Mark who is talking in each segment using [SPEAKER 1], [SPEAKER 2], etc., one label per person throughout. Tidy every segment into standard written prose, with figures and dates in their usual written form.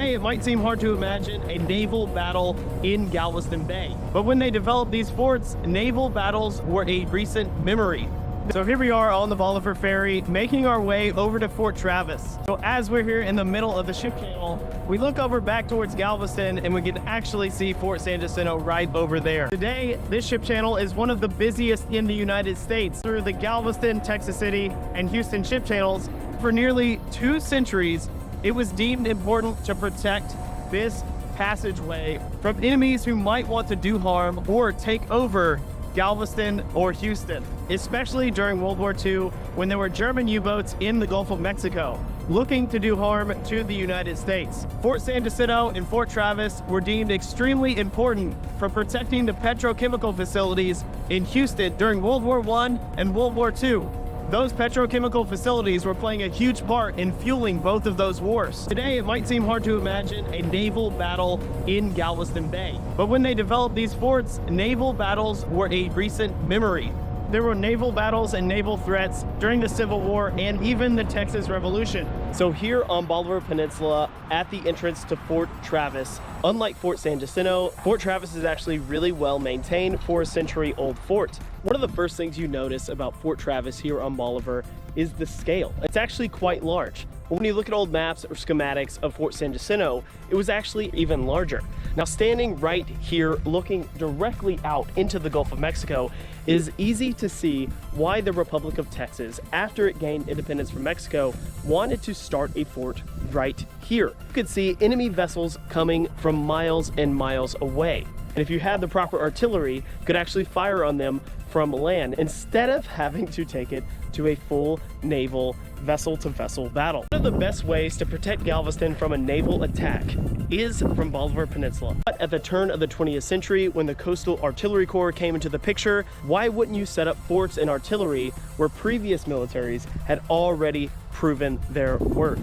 [SPEAKER 1] Today, it might seem hard to imagine a naval battle in Galveston Bay, but when they developed these forts, naval battles were a recent memory. So here we are on the Bolivar Ferry, making our way over to Fort Travis. So as we're here in the middle of the ship channel, we look over back towards Galveston and we can actually see Fort San Jacinto right over there. Today, this ship channel is one of the busiest in the United States. Through the Galveston, Texas City, and Houston ship channels, for nearly 2 centuries, it was deemed important to protect this passageway from enemies who might want to do harm or take over Galveston or Houston, especially during World War II when there were German U-boats in the Gulf of Mexico looking to do harm to the United States. Fort San Jacinto and Fort Travis were deemed extremely important for protecting the petrochemical facilities in Houston during World War I and World War II. Those petrochemical facilities were playing a huge part in fueling both of those wars. Today, it might seem hard to imagine a naval battle in Galveston Bay, but when they developed these forts, naval battles were a recent memory. There were naval battles and naval threats during the Civil War and even the Texas Revolution. So here on Bolivar Peninsula, at the entrance to Fort Travis, unlike Fort San Jacinto, Fort Travis is actually really well maintained for a century-old fort. One of the first things you notice about Fort Travis here on Bolivar is the scale. It's actually quite large. But when you look at old maps or schematics of Fort San Jacinto, it was actually even larger. Now, standing right here, looking directly out into the Gulf of Mexico, it is easy to see why the Republic of Texas, after it gained independence from Mexico, wanted to start a fort right here. You could see enemy vessels coming from miles and miles away. And if you had the proper artillery, you could actually fire on them from land instead of having to take it to a full naval vessel-to-vessel battle. One of the best ways to protect Galveston from a naval attack is from Bolivar Peninsula. But at the turn of the 20th century, when the Coastal Artillery Corps came into the picture, why wouldn't you set up forts and artillery where previous militaries had already proven their worth?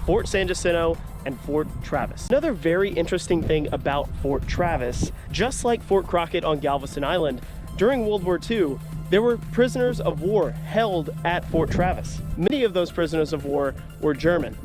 [SPEAKER 1] Fort San Jacinto and Fort Travis. Another very interesting thing about Fort Travis, just like Fort Crockett on Galveston Island, during World War II, there were prisoners of war held at Fort Travis. Many of those prisoners of war were German.